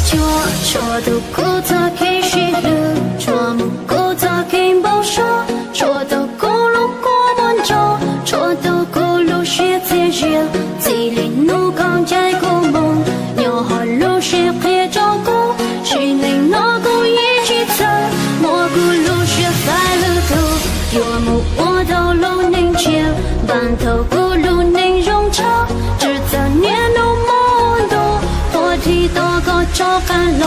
chua tu cô ta khi shi lu chua mu cô ta khi bao sa chua tu cô lu cô bon cho chua tu cô lu shi thế riêng chỉ linh nu con trai cô mong nhỏ họ lu shi kia cho cô chỉ linh nó cô ý chỉ thơ mua cô lu shi phải lu tu yo mu ô đâu lu ninh chiều bàn thầu cô lu ninh rong cho只在年都梦到我提到个找干了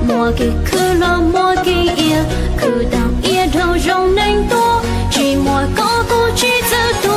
莫给哭了莫给也哭当一头容能多寂寞高过去子多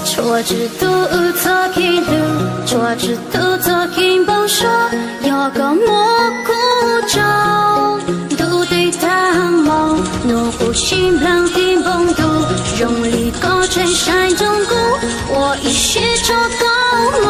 chua只肚子给路，chua只肚子给包沙，要个蘑菇找，都得当毛，怒不心浪的蹦度，用力高吹山中鼓，我一学着高楼。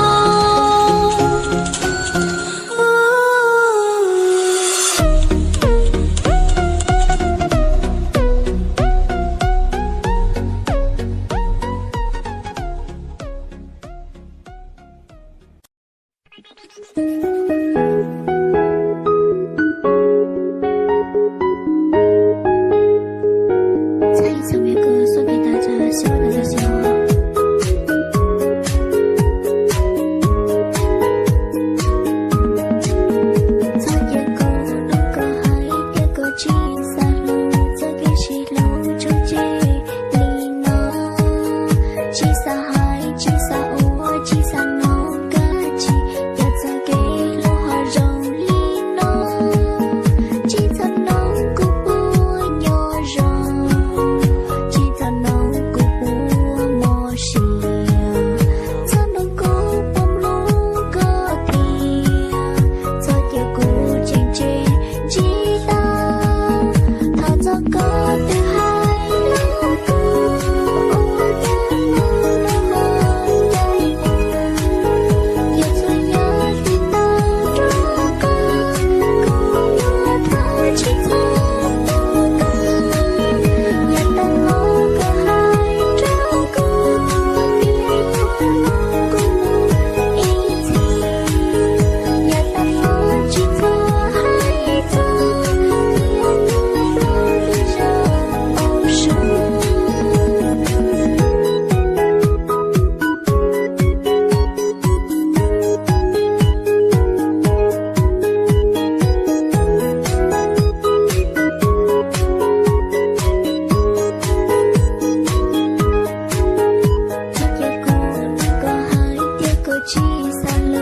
唱一首粤歌送给大家，希望大家喜欢。chi xa